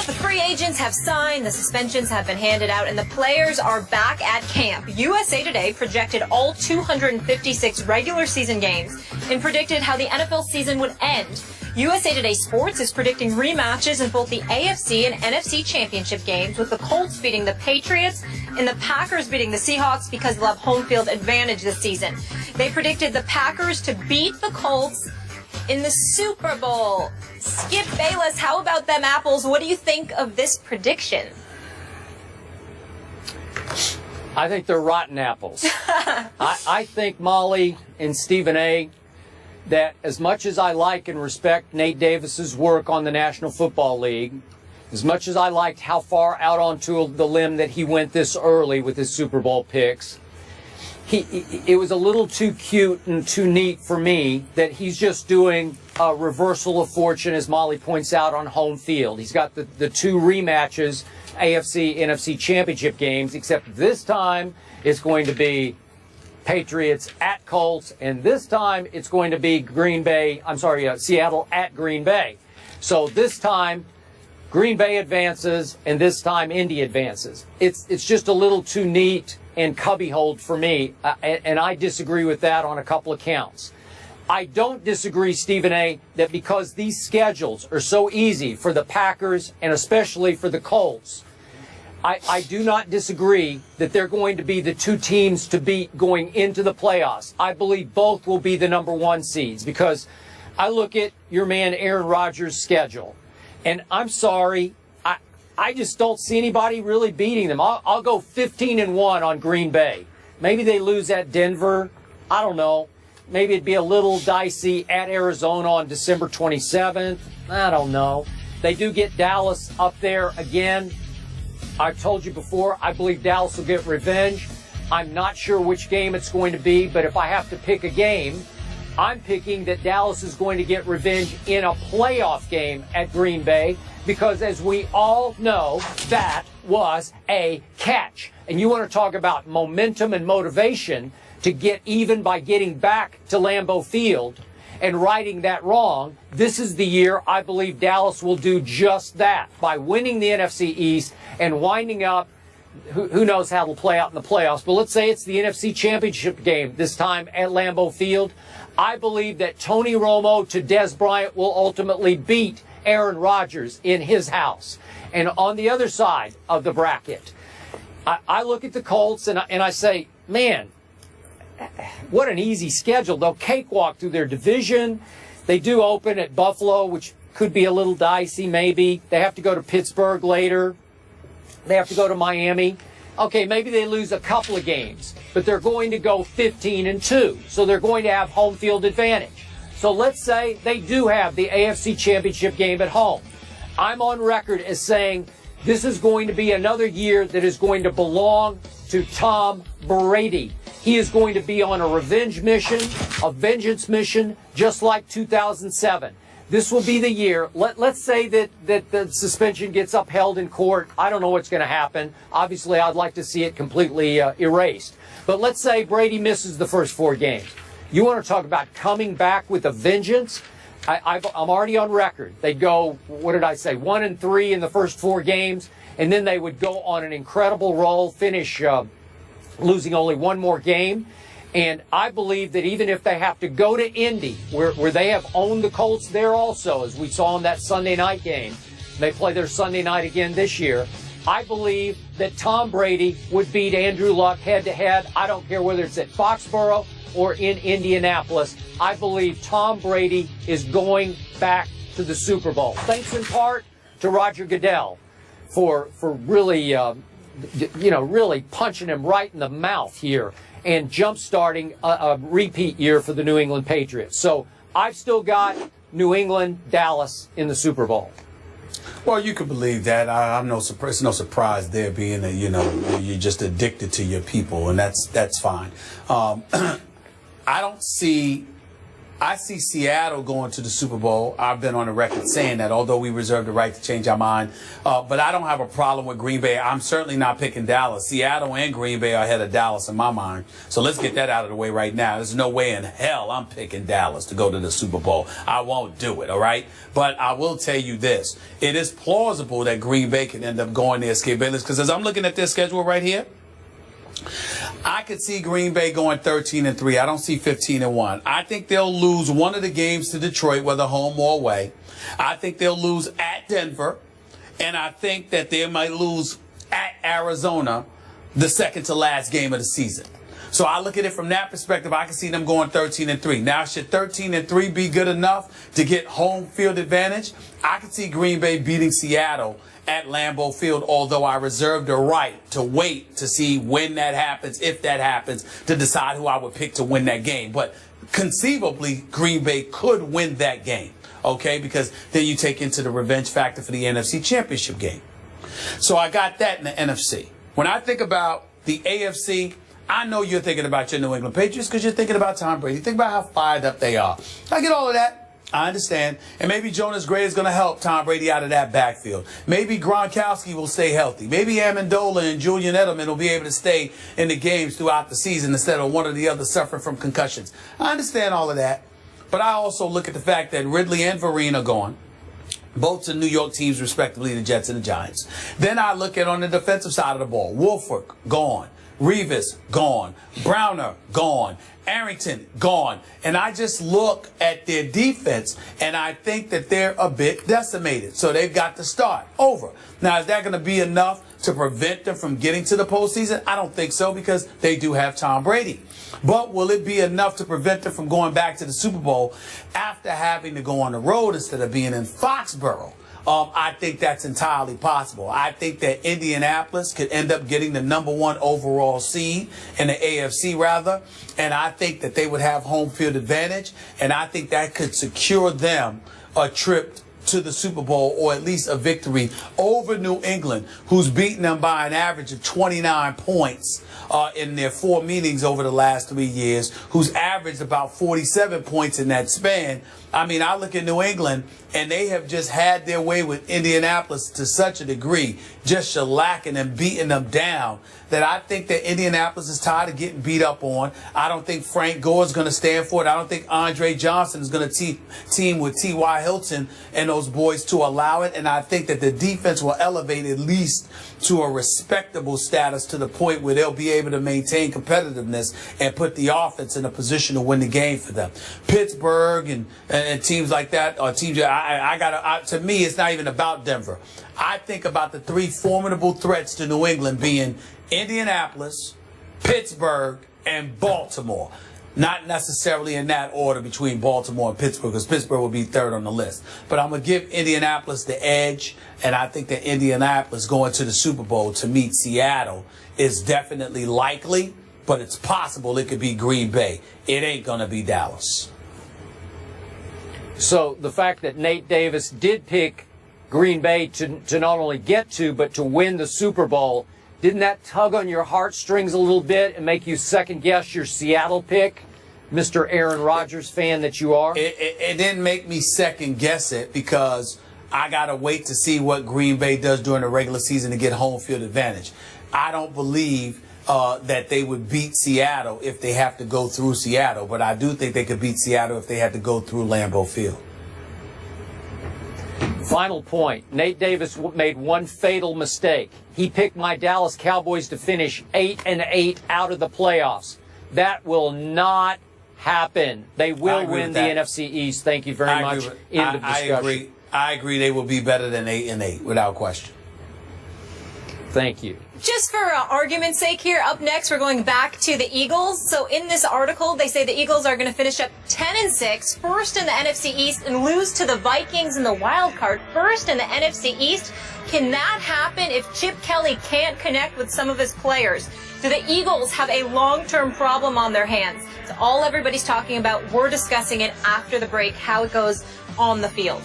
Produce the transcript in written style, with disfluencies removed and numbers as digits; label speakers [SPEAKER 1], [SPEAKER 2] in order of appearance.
[SPEAKER 1] The free agents have signed, the suspensions have been handed out, and the players are back at camp. USA Today projected all 256 regular season games and predicted how the NFL season would end. USA Today Sports is predicting rematches in both the AFC and NFC championship games, with the Colts beating the Patriots and the Packers beating the Seahawks because they'll have home field advantage this season. They predicted the Packers to beat the Colts in the Super Bowl. Skip Bayless, how about them apples? What do you think of this prediction?
[SPEAKER 2] I think they're rotten apples. I think, Molly and Stephen A., that as much as I like and respect Nate Davis's work on the National Football League, as much as I liked how far out onto the limb that he went this early with his Super Bowl picks, it was a little too cute and too neat for me that he's just doing a reversal of fortune, as Molly points out, on home field. He's got the two rematches, AFC, NFC championship games, except this time it's going to be Patriots at Colts, and this time it's going to be Seattle at Green Bay. So this time Green Bay advances, and this time Indy advances. It's just a little too neat and cubbyhole for me, and I disagree with that on a couple of counts. I don't disagree, Stephen A., that because these schedules are so easy for the Packers and especially for the Colts, I do not disagree that they're going to be the two teams to beat going into the playoffs. I believe both will be the number one seeds because I look at your man Aaron Rodgers' schedule, and I'm sorry, I just don't see anybody really beating them. I'll go 15-1 on Green Bay. Maybe they lose at Denver. I don't know. Maybe it'd be a little dicey at Arizona on December 27th. I don't know. They do get Dallas up there again. I've told you before, I believe Dallas will get revenge. I'm not sure which game it's going to be, but if I have to pick a game, I'm picking that Dallas is going to get revenge in a playoff game at Green Bay, because as we all know, that was a catch. And you want to talk about momentum and motivation to get even by getting back to Lambeau Field and righting that wrong. This is the year I believe Dallas will do just that by winning the NFC East and winding up. Who knows how it'll play out in the playoffs, but let's say it's the NFC Championship game this time at Lambeau Field. I believe that Tony Romo to Dez Bryant will ultimately beat Aaron Rodgers in his house. And on the other side of the bracket, I look at the Colts and I say, man, what an easy schedule. They'll cakewalk through their division. They do open at Buffalo, which could be a little dicey maybe. They have to go to Pittsburgh later. They have to go to Miami. Okay, maybe they lose a couple of games, but they're going to go 15-2. So they're going to have home field advantage. So let's say they do have the AFC Championship game at home. I'm on record as saying this is going to be another year that is going to belong to Tom Brady. He is going to be on a revenge mission, a vengeance mission, just like 2007. This will be the year. Let's say that the suspension gets upheld in court. I don't know what's going to happen. Obviously, I'd like to see it completely erased. But let's say Brady misses the first 4 games. You want to talk about coming back with a vengeance? I'm already on record. They'd go, 1-3 in the first 4 games, and then they would go on an incredible roll, finish losing only 1 more game. And I believe that even if they have to go to Indy, where they have owned the Colts there also, as we saw in that Sunday night game, they play their Sunday night again this year, I believe that Tom Brady would beat Andrew Luck head-to-head. I don't care whether it's at Foxborough or in Indianapolis. I believe Tom Brady is going back to the Super Bowl. Thanks in part to Roger Goodell for really, really punching him right in the mouth here and jump-starting a repeat year for the New England Patriots. So I've still got New England, Dallas in the Super Bowl.
[SPEAKER 3] Well, you could believe that. I'm no surprise. No surprise there, being that you're just addicted to your people, and that's fine. I I see Seattle going to the Super Bowl. I've been on the record saying that, although we reserve the right to change our mind. But I don't have a problem with Green Bay. I'm certainly not picking Dallas. Seattle and Green Bay are ahead of Dallas in my mind. So let's get that out of the way right now. There's no way in hell I'm picking Dallas to go to the Super Bowl. I won't do it, all right? But I will tell you this. It is plausible that Green Bay can end up going there, Skip Bayless, because as I'm looking at their schedule right here, I could see Green Bay going 13-3. I don't see 15-1. I think they'll lose one of the games to Detroit, whether home or away. I think they'll lose at Denver. And I think that they might lose at Arizona the second to last game of the season. So I look at it from that perspective. I can see them going 13-3. Now, should 13-3 be good enough to get home field advantage? I can see Green Bay beating Seattle at Lambeau Field, although I reserve the right to wait to see when that happens, if that happens, to decide who I would pick to win that game. But conceivably, Green Bay could win that game, okay, because then you take into the revenge factor for the NFC Championship game. So I got that in the NFC. When I think about the AFC, I know you're thinking about your New England Patriots because you're thinking about Tom Brady. Think about how fired up they are. I get all of that. I understand. And maybe Jonas Gray is going to help Tom Brady out of that backfield. Maybe Gronkowski will stay healthy. Maybe Amendola and Julian Edelman will be able to stay in the games throughout the season instead of one or the other suffering from concussions. I understand all of that. But I also look at the fact that Ridley and Vereen are gone, both to New York teams, respectively, the Jets and the Giants. Then I look at on the defensive side of the ball, Wolford, gone. Revis, gone. Browner, gone. Arrington, gone. And I just look at their defense, and I think that they're a bit decimated. So they've got to start over. Now, is that going to be enough to prevent them from getting to the postseason? I don't think so, because they do have Tom Brady. But will it be enough to prevent them from going back to the Super Bowl after having to go on the road instead of being in Foxborough? I think that's entirely possible. I think that Indianapolis could end up getting the #1 overall seed in the AFC, rather. And I think that they would have home field advantage. And I think that could secure them a trip to the Super Bowl, or at least a victory over New England, who's beaten them by an average of 29 points in their 4 meetings over the last 3 years, who's averaged about 47 points in that span. I mean, I look at New England, and they have just had their way with Indianapolis to such a degree, just shellacking and beating them down, that I think that Indianapolis is tired of getting beat up on. I don't think Frank Gore is going to stand for it. I don't think Andre Johnson is going to team with T.Y. Hilton and those boys to allow it. And I think that the defense will elevate at least to a respectable status, to the point where they'll be able to maintain competitiveness and put the offense in a position to win the game for them. Pittsburgh and teams like that, or teams, to me, it's not even about Denver. I think about the 3 formidable threats to New England being Indianapolis, Pittsburgh, and Baltimore. Not necessarily in that order between Baltimore and Pittsburgh, because Pittsburgh will be third on the list. But I'm going to give Indianapolis the edge, and I think that Indianapolis going to the Super Bowl to meet Seattle is definitely likely, but it's possible it could be Green Bay. It ain't going to be Dallas.
[SPEAKER 2] So the fact that Nate Davis did pick Green Bay to not only get to, but to win the Super Bowl, didn't that tug on your heartstrings a little bit and make you second-guess your Seattle pick, Mr. Aaron Rodgers fan that you are?
[SPEAKER 3] It didn't make me second-guess it, because I got to wait to see what Green Bay does during the regular season to get home field advantage. I don't believe that they would beat Seattle if they have to go through Seattle, but I do think they could beat Seattle if they had to go through Lambeau Field.
[SPEAKER 2] Final point. Nate Davis made one fatal mistake. He picked my Dallas Cowboys to finish 8-8 out of the playoffs. That will not happen. They will win the NFC East. Thank you very much. End of discussion.
[SPEAKER 3] I agree. They will be better than 8-8, without question.
[SPEAKER 2] Thank you.
[SPEAKER 1] Just for argument's sake here, up next we're going back to the Eagles. So in this article, they say the Eagles are going to finish up 10-6, first in the NFC East, and lose to the Vikings in the wild card, first in the NFC East. Can that happen if Chip Kelly can't connect with some of his players? Do the Eagles have a long-term problem on their hands? It's all everybody's talking about. We're discussing it after the break, how it goes on the field.